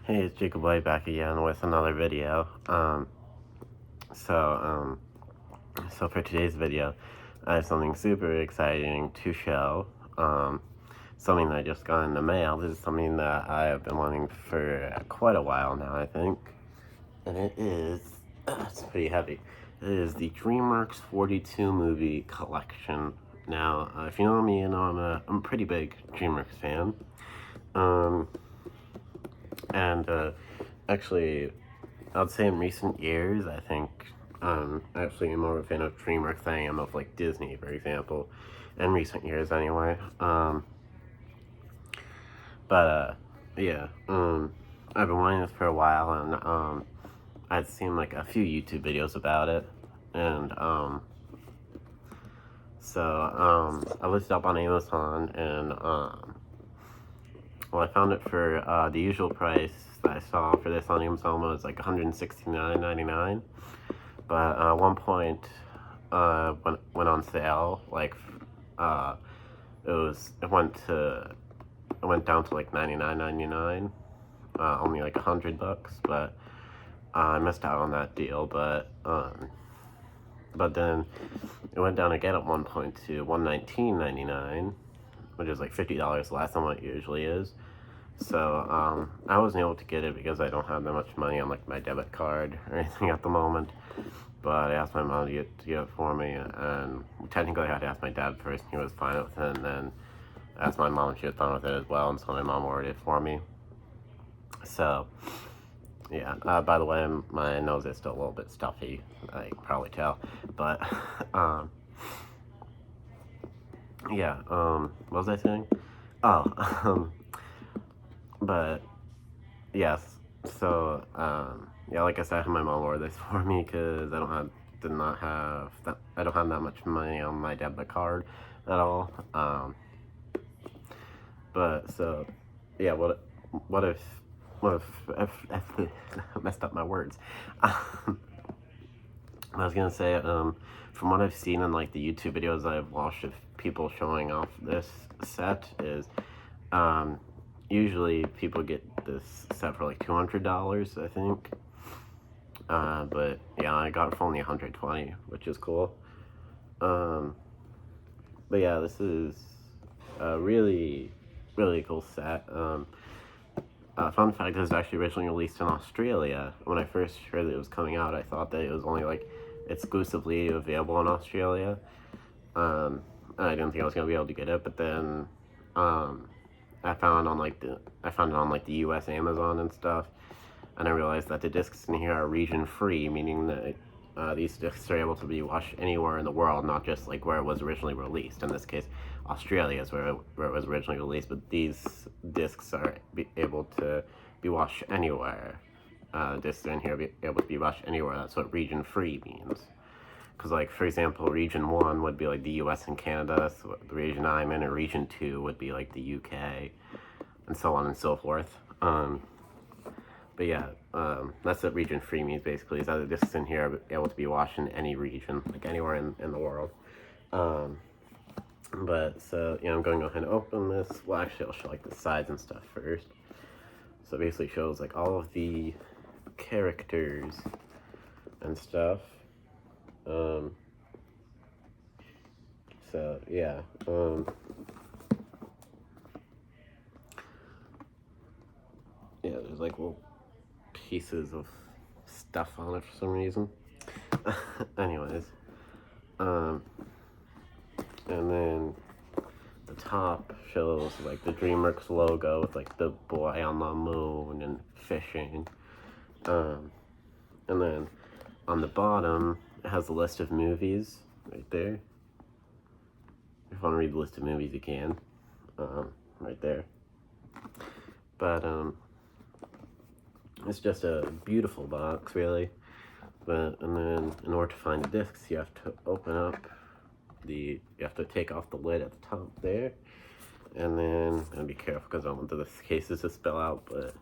Hey, it's Jacob White back again with another video. So, so for today's video, I have something super exciting to show. Something that I just got in the mail. This is something that I have been wanting for quite a while now, I think. And it is, it's pretty heavy. It is the DreamWorks 42 movie collection. Now, if you know me, you know I'm a pretty big DreamWorks fan. And actually, I'd say in recent years, I think actually I'm more of a fan of DreamWorks than I am of like Disney, for example, in recent years anyway. But yeah, I've been wanting this for a while, and I'd seen like a few YouTube videos about it, and so I looked it up on Amazon, and well, I found it for the usual price that I saw for this on Amazon was like $169.99. But at one point, when went on sale, like it went down to like $99.99, only like $100. But I missed out on that deal. But then it went down again at one point to $119.99, which is like $50 less than what it usually is. So I wasn't able to get it because I don't have that much money on like my debit card or anything at the moment. But I asked my mom to get it for me, and technically I had to ask my dad first, and he was fine with it, and then I asked my mom, and she was fine with it as well, and so my mom ordered it for me. So yeah, by the way, my nose is still a little bit stuffy, I can probably tell, but yeah, what was I saying? Oh, but yes, so yeah, like I said, I had my mom order this for me because I don't have that much money on my debit card at all. But so yeah, what if I messed up my words? I was gonna say, from what I've seen in like the YouTube videos I've watched of people showing off this set is, usually people get this set for like $200, I think. But yeah, I got it for only $120, which is cool. But yeah, this is a really, really cool set. Fun fact, this was actually originally released in Australia. When I first heard that it was coming out, I thought that it was only like exclusively available in Australia. And I didn't think I was gonna be able to get it, but then I found it on like the U.S. Amazon and stuff, and I realized that the discs in here are region free, meaning that these discs are able to be watched anywhere in the world, not just like where it was originally released. In this case, Australia is where it was originally released, but these discs are able to be watched anywhere. Discs in here are able to be watched anywhere. That's what region free means. Because, like, for example, Region 1 would be, like, the US and Canada, so the region I'm in, and Region 2 would be, like, the UK, and so on and so forth. But yeah, that's what region free means, basically, is that the discs in here are able to be watched in any region, like, anywhere in the world. But, so, I'm going to go ahead and open this. Well, actually, I'll show, like, the sides and stuff first. So it basically shows, like, all of the characters and stuff. So yeah, yeah, there's like little pieces of stuff on it for some reason. Anyways, and then the top shows like the DreamWorks logo with like the boy on the moon and fishing. And then on the bottom, it has a list of movies right there. If you want to read the list of movies, you can. Right there. But, it's just a beautiful box, really. And then, in order to find the discs, you have to you have to take off the lid at the top there. And then, I'm gonna be careful because I don't want the cases to spill out, but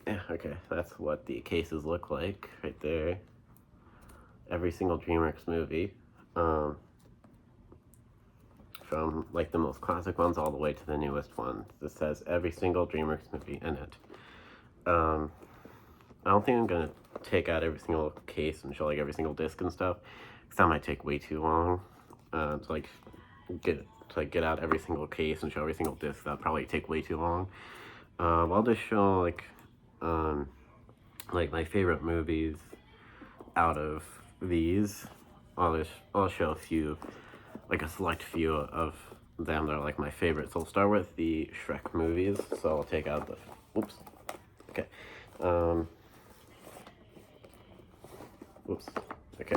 yeah, okay, that's what the cases look like right there. Every single DreamWorks movie, from like the most classic ones all the way to the newest ones. This says every single DreamWorks movie in it. I don't think I'm gonna take out every single case and show like every single disc and stuff, because that might take way too long. To like get out every single case and show every single disc, that'd probably take way too long. I'll just show like my favorite movies out of these. I'll show a few, like a select few of them that are like my favorites. So I'll start with the Shrek movies. So I'll take out the, whoops, okay. Whoops. Okay,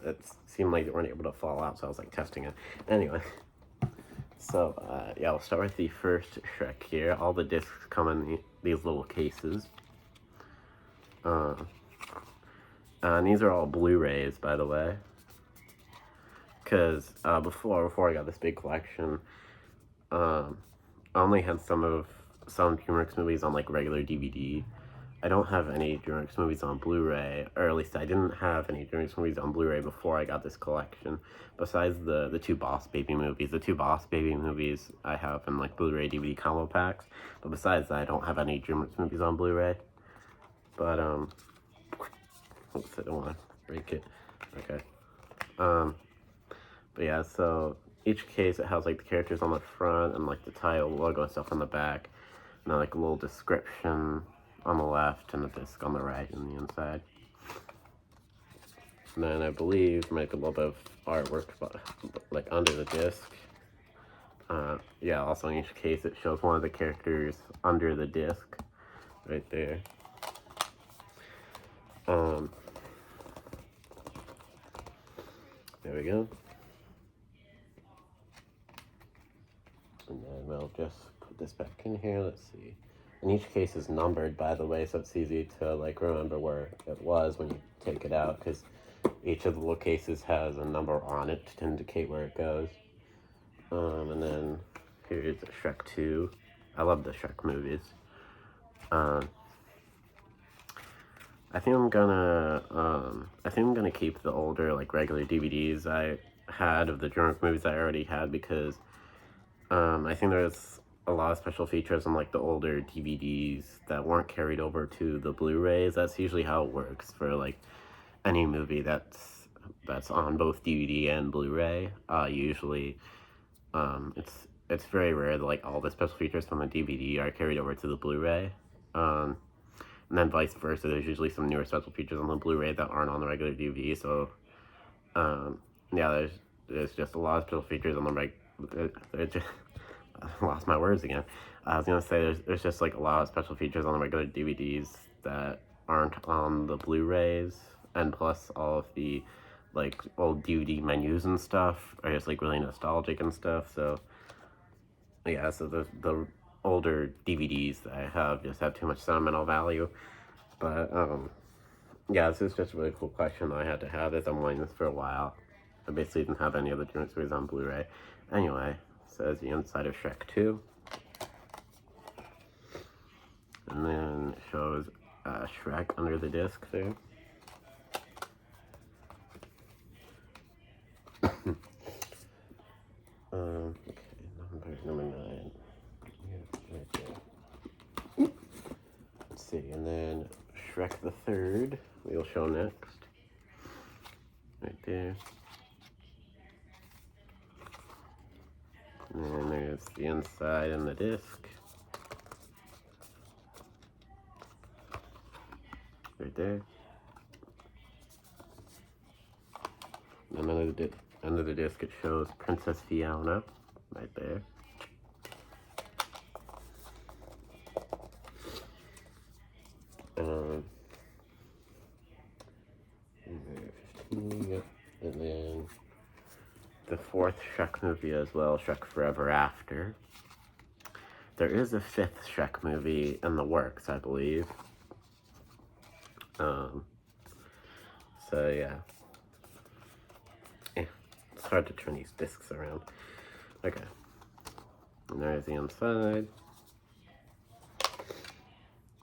it seemed like they weren't able to fall out, so I was like testing it. Anyway, so yeah, I'll start with the first Shrek here. All the discs come in these little cases. And these are all Blu-rays, by the way. Because before I got this big collection, I only had some DreamWorks movies on like regular DVD. I don't have any DreamWorks movies on Blu-ray, or at least I didn't have any DreamWorks movies on Blu-ray before I got this collection. Besides the two Boss Baby movies. The two Boss Baby movies I have in like Blu-ray DVD combo packs. But besides that, I don't have any DreamWorks movies on Blu-ray. But oops, I don't want to break it. Okay. But yeah, so each case, it has like the characters on the front and like the title, logo stuff on the back, and then like a little description on the left and the disc on the right and the inside. And then I believe make a little bit of artwork like under the disc. Yeah, also in each case it shows one of the characters under the disc right there. There we go. And then we'll just put this back in here. Let's see. And each case is numbered, by the way, so it's easy to like remember where it was when you take it out, because each of the little cases has a number on it to indicate where it goes. And then here's Shrek 2. I love the Shrek movies. I think I'm gonna keep the older like regular DVDs I had of the DreamWorks movies I already had, because I think there's a lot of special features on like the older DVDs that weren't carried over to the Blu-rays. That's usually how it works for like any movie that's on both DVD and Blu-ray. Usually, it's very rare that like all the special features from the DVD are carried over to the Blu-ray. And then vice versa. There's usually some newer special features on the Blu-ray that aren't on the regular DVD. So, yeah, there's just a lot of special features on the I lost my words again. I was gonna say there's just like a lot of special features on the regular DVDs that aren't on the Blu-rays, and plus all of the like old DVD menus and stuff are just like really nostalgic and stuff. So yeah, so the older DVDs that I have just have too much sentimental value. But yeah, this is just a really cool collection that I had to have this. I'm wanting this for a while. I basically didn't have any other DreamWorks movies on Blu-ray. Anyway, says the inside of Shrek 2. And then it shows Shrek under the disc there. Okay, number 9. Right there. Let's see, and then Shrek the Third we'll show next. Right there. And then there's the inside and the disc. Right there. And under the disc it shows Princess Fiona. Right there. And then the fourth Shrek movie as well, Shrek Forever After. There is a fifth Shrek movie in the works, I believe. So yeah. It's hard to turn these discs around. Okay. And there's the inside.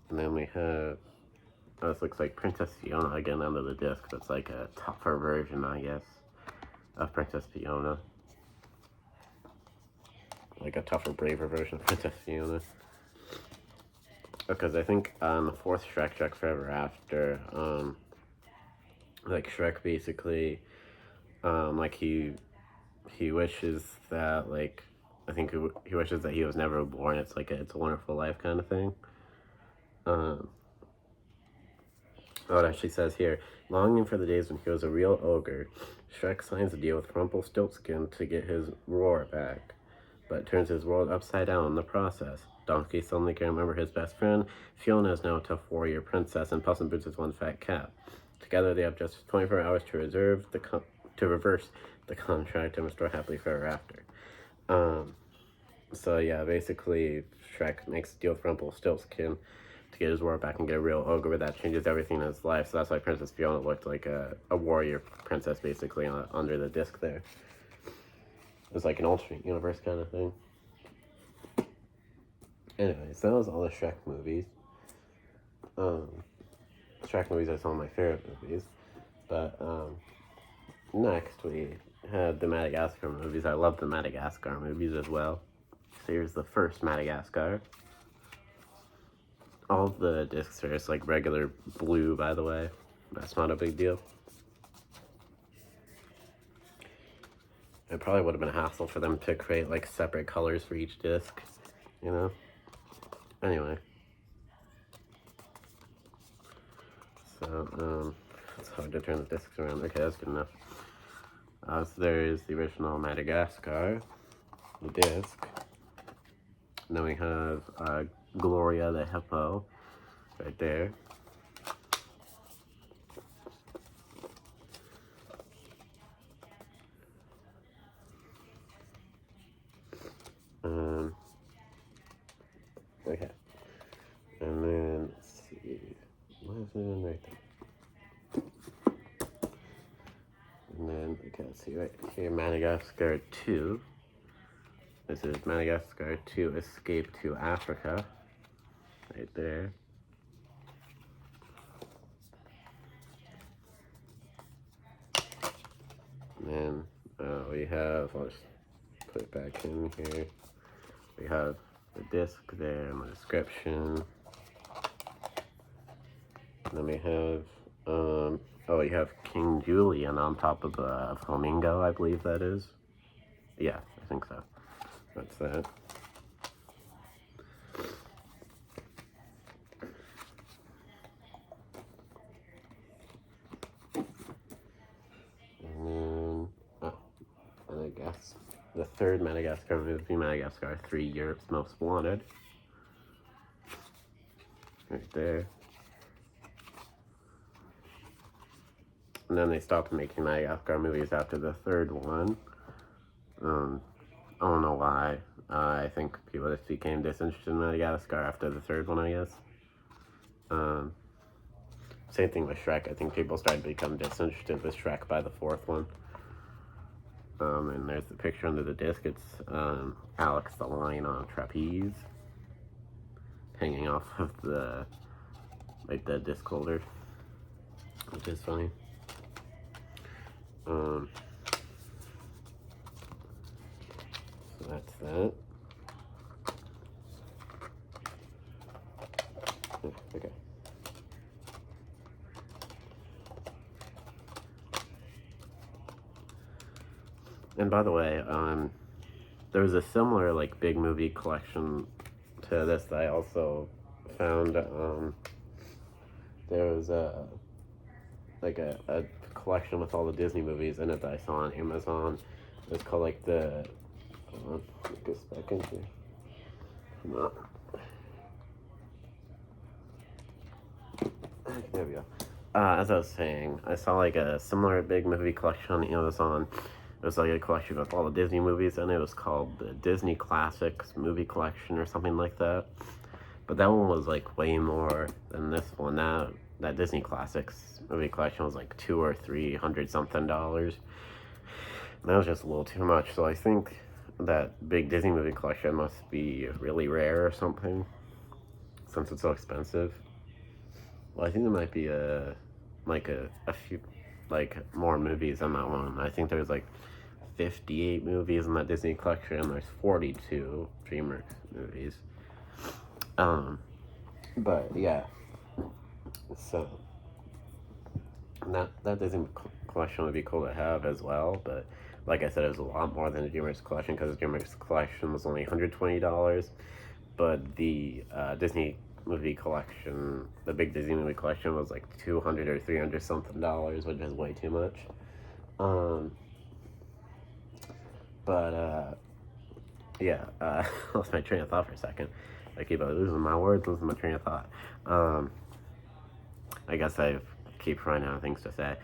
And then we have, this looks like Princess Fiona again under the disc. That's like a tougher version, I guess, of Princess Fiona. Like a tougher, braver version of Princess Fiona. because I think on the fourth Shrek, Shrek Forever After, like Shrek basically, like he wishes that, like, I think he wishes that he was never born. It's like It's a Wonderful Life kind of thing. Oh, it actually says here, longing for the days when he was a real ogre, Shrek signs a deal with Rumpelstiltskin to get his roar back, but turns his world upside down in the process. Donkey suddenly can remember his best friend. Fiona is now a tough warrior princess, and Puss in Boots is one fat cat. Together, they have just 24 hours to reverse the contract and restore happily forever after. So yeah, basically, Shrek makes a deal with Rumpelstiltskin to get his war back and get a real ogre, but that changes everything in his life. So that's why Princess Fiona looked like a warrior princess, basically, under the disc there. It was like an alternate universe kind of thing. Anyways, that was all the Shrek movies. Shrek movies are some of my favorite movies. But next we had the Madagascar movies. I love the Madagascar movies as well. So here's the first Madagascar. All of the discs are just like regular blue, by the way. That's not a big deal. It probably would have been a hassle for them to create like separate colors for each disc, you know? Anyway. So, it's hard to turn the discs around. Okay, that's good enough. So there is the original Madagascar, the disc. And then we have Gloria the hippo right there. Okay. And then, let's see, what is it in right there? And then, okay, let's see right here, Madagascar 2. This is Madagascar 2 Escape to Africa. Right there. And then we have, I'll just put it back in here. We have the disc there and the description. And then we have, oh, you have King Julian on top of a flamingo, I believe that is. Yeah, I think so. That's that. And then, and I guess the third Madagascar movie, Madagascar 3, Europe's Most Wanted. Right there. And then they stopped making Madagascar movies after the third one. I don't know why. I think people just became disinterested in Madagascar after the third one, I guess. Same thing with Shrek. I think people started to become disinterested with Shrek by the fourth one. And there's the picture under the disc. It's Alex the lion on a trapeze, hanging off of the disc holder, which is funny. So that's that. Okay. And by the way, there was a similar like big movie collection to this that I also found. There was a collection with all the Disney movies in it that I saw on Amazon. It's called like the. Hold on, get this back in here. Come on. There we go. As I was saying, I saw like a similar big movie collection on Amazon. It was like a collection of all the Disney movies, and it was called the Disney Classics Movie Collection or something like that. But that one was like way more than this one. That Disney Classics Movie Collection was like $200 or $300 something. And that was just a little too much. So I think that big Disney movie collection must be really rare or something, since it's so expensive. Well, I think there might be a few more movies than that one. I think there's like 58 movies in that Disney collection, and there's 42 DreamWorks movies. But yeah, so that Disney collection would be cool to have as well. But like I said, it was a lot more than the DreamWorks collection because the DreamWorks collection was only $120. But the Disney movie collection, the big Disney movie collection, was like 200 or 300 something dollars, which is way too much. Um, but yeah, lost my train of thought for a second. I keep losing my words, losing my train of thought. I guess I keep running out of things to say.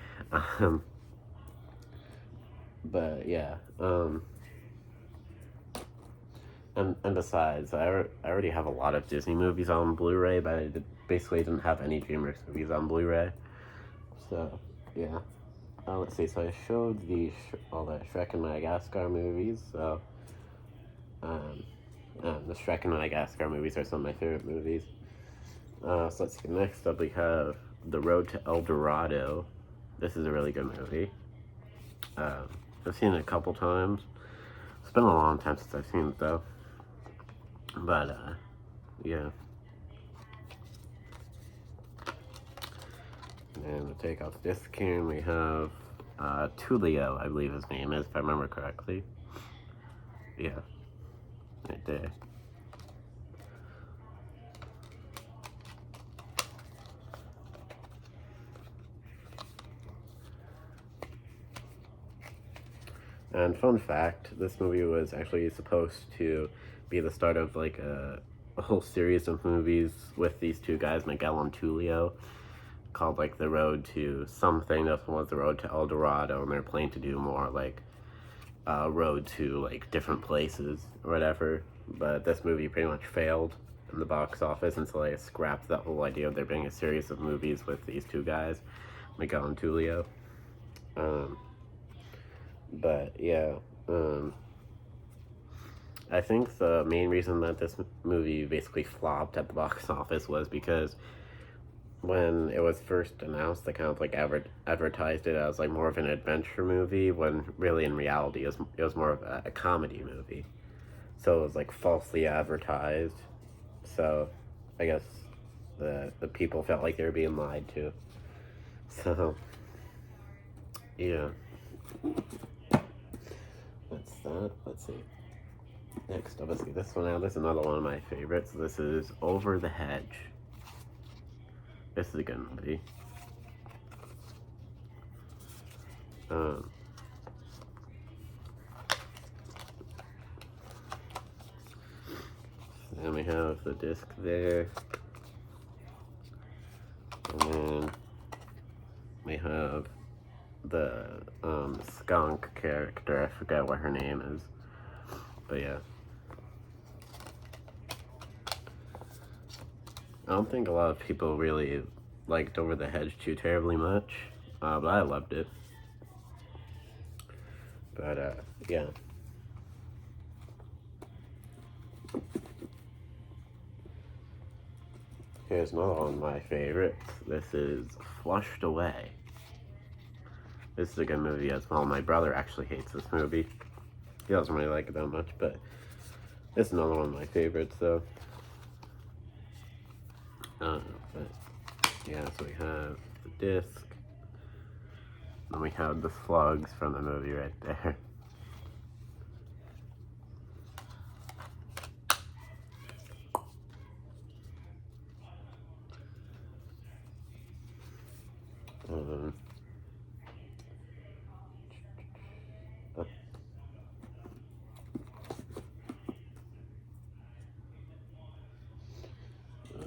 But yeah, and besides, I already have a lot of Disney movies on Blu-ray, but I basically didn't have any DreamWorks movies on Blu-ray. So yeah, let's see. So I showed all the Shrek and Madagascar movies. So the Shrek and Madagascar movies are some of my favorite movies. So let's see. Next up, we have The Road to El Dorado. This is a really good movie. I've seen it a couple times. It's been a long time since I've seen it though. But yeah. And to take off this can, we have Tulio, I believe his name is, if I remember correctly. Yeah, right there. And fun fact, this movie was actually supposed to be the start of like a whole series of movies with these two guys, Miguel and Tulio, called like The Road to something. This one was The Road to El Dorado, and they're planning to do more like road to like different places or whatever. But this movie pretty much failed in the box office, and so they scrapped that whole idea of there being a series of movies with these two guys, Miguel and Tulio. But yeah, I think the main reason that this movie basically flopped at the box office was because when it was first announced, they kind of like advertised it as like more of an adventure movie, when really in reality it was more of a comedy movie. So it was like falsely advertised. So I guess the people felt like they were being lied to. So yeah. That's that. Let's see. Next up, let's see this one out. This is another one of my favorites. This is Over the Hedge. This is a good movie. Then we have the disc there. And then we have the skunk character. I forget what her name is. But yeah. I don't think a lot of people really liked Over the Hedge too terribly much. But I loved it. But yeah. Here's another one of my favorites. This is Flushed Away. This is a good movie as well. My brother actually hates this movie. He doesn't really like it that much, but it's another one of my favorites, though. But yeah, so we have the disc. And we have the slugs from the movie right there.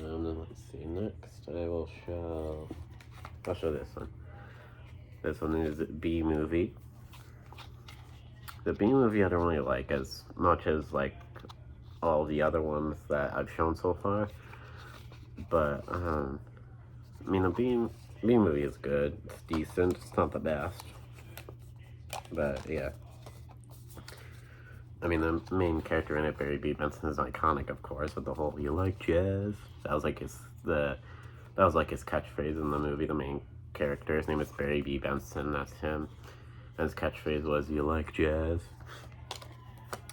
And then let's see, next I'll show this one. This one is B Movie. The B Movie I don't really like as much as like all the other ones that I've shown so far. But I mean, the B Movie is good. It's decent. It's not the best. But yeah. I mean, the main character in it, Barry B. Benson, is iconic, of course, with the whole "You like jazz." That was like his catchphrase in the movie. The main character, his name is Barry B. Benson. That's him. And his catchphrase was "You like jazz."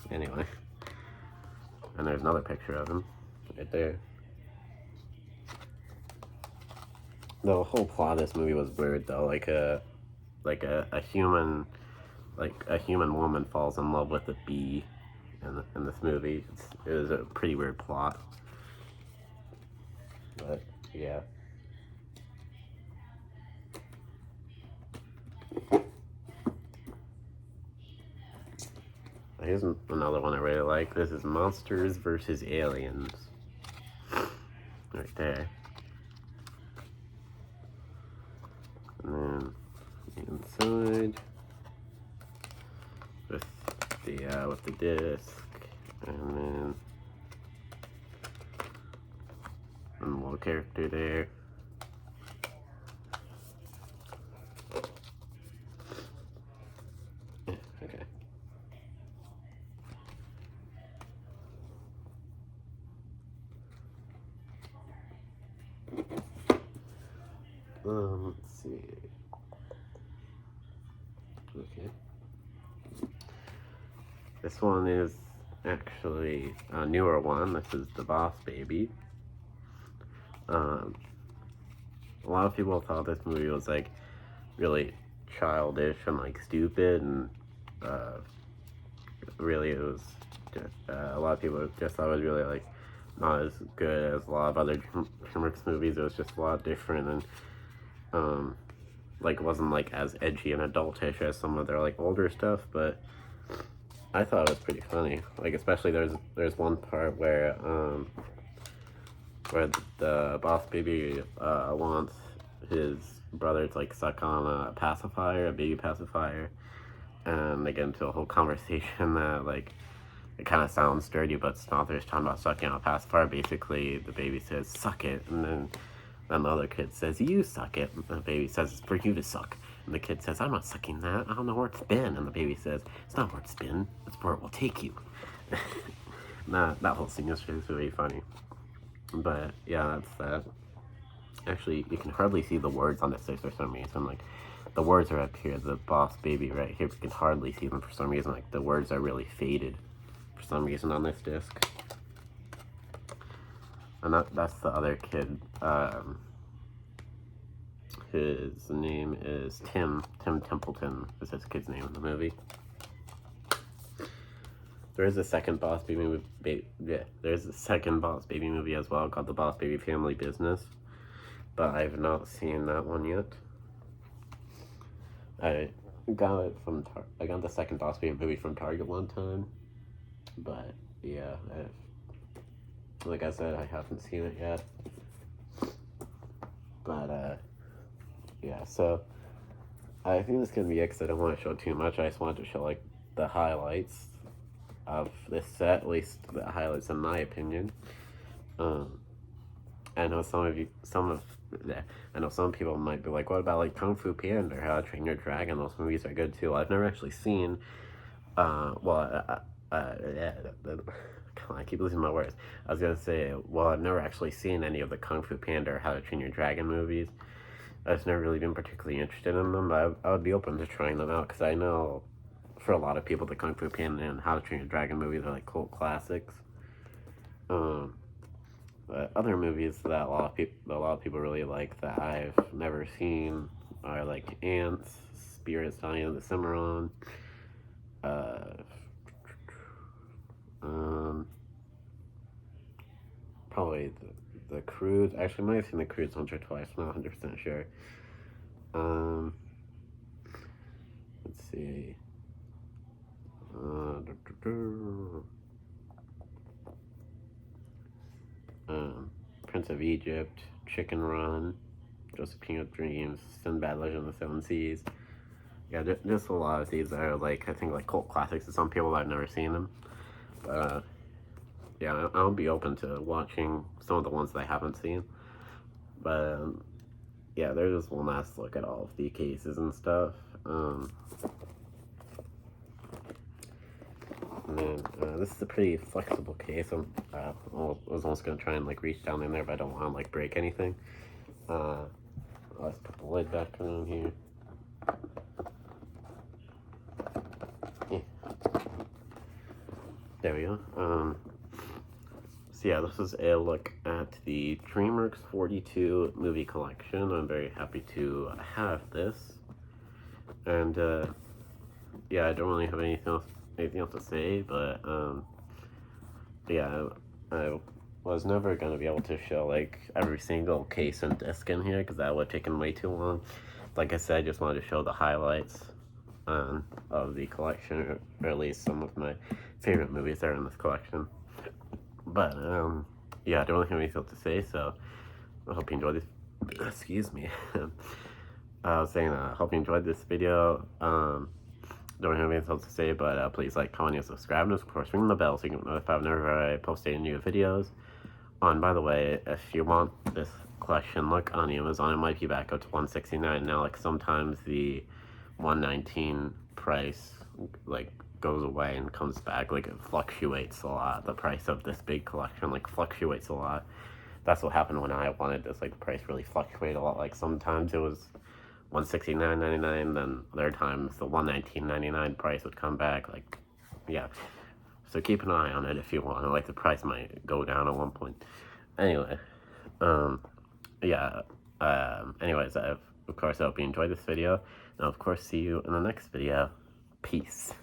Anyway, and there's another picture of him right there. the whole plot of this movie was weird though. A human, like a human woman falls in love with a bee in this movie. It was a pretty weird plot, but yeah. Here's another one I really like. This is Monsters vs. Aliens. Right there. And then inside with the disc, and then a little character there. Okay. Let's see. Okay. This one is actually a newer one. This is The Boss Baby. A lot of people thought this movie was like really childish and like stupid, and really it was just, a lot of people just thought it was really like not as good as a lot of other DreamWorks movies. It was just a lot different, and like it wasn't like as edgy and adultish as some of their like older stuff, but I thought it was pretty funny. Like especially there's one part where the boss baby wants his brother to like suck on a baby pacifier, and they get into a whole conversation that like it kind of sounds dirty, but it's not. They're just talking about sucking on a pacifier. Basically, the baby says, "Suck it," and then the other kid says, "You suck it." And the baby says, "It's for you to suck." And the kid says, "I'm not sucking that. I don't know where it's been." And the baby says, "It's not where it's been. It's where it will take you." That whole scene is really funny. But yeah, that's that. Actually, you can hardly see the words on the disc for some reason. Like the words are up here, the boss baby right here. We can hardly see them for some reason. Like the words are really faded for some reason on this disc. And that's the other kid. His name is Tim Templeton is his kid's name in the movie. There is a second Boss Baby movie. There's a second Boss Baby movie as well called The Boss Baby Family Business, but I've not seen that one yet. I got the second Boss Baby movie from Target one time, but yeah, like I said, I haven't seen it yet. But yeah, so I think this is gonna be it because I don't want to show too much. I just wanted to show like the highlights of this set, at least the highlights in my opinion. I know I know some people might be like, what about like Kung Fu Panda or How to Train Your Dragon? Those movies are good too. I've never actually seen, I keep losing my words. I was gonna say, well, I've never actually seen any of the Kung Fu Panda or How to Train Your Dragon movies. I've never really been particularly interested in them, but I would be open to trying them out because I know for a lot of people the Kung Fu Panda and How to Train Your Dragon movies are like cult classics. But other movies that a lot of people really like that I've never seen are like Ants, Spirit Stallion, The Cimarron, probably the Cruise. Actually, I might have seen the Cruise once or twice. I'm not 100% sure. Let's see. Prince of Egypt, Chicken Run, Josephine of Dreams, Sinbad Legend of the Seven Seas. Yeah, just a lot of these that are like, I think like cult classics to some people. I've never seen them. But yeah, I'll be open to watching some of the ones that I haven't seen. But yeah, there's just one last look at all of the cases and stuff. And then this is a pretty flexible case. I was almost gonna try and like reach down in there, but I don't want to like break anything. Let's put the lid back on here. Yeah. There we go. So So yeah, this is a look at the DreamWorks 42 movie collection. I'm very happy to have this. And yeah, I don't really have anything else to say, but yeah, I was never going to be able to show like every single case and disc in here because that would have taken way too long. Like I said, I just wanted to show the highlights of the collection, or at least some of my favorite movies that are in this collection. But yeah, I don't really have anything else to say, so I hope you enjoyed this. Excuse me. I was saying, I hope you enjoyed this video. Don't really have anything else to say, but please like, comment, and subscribe, and of course ring the bell so you can get notified whenever I post any new videos. And by the way, if you want this collection, look on Amazon. It might be back up to $169 now. Like sometimes the $119 price like goes away and comes back. Like it fluctuates a lot. The price of this big collection like fluctuates a lot. That's what happened when I wanted this. Like the price really fluctuated a lot. Like sometimes it was $169.99, then other times the $119.99 price would come back. Like, yeah. So keep an eye on it if you want. Like the price might go down at one point. Anyway, yeah. Anyways, of course, I hope you enjoyed this video. And of course, see you in the next video. Peace.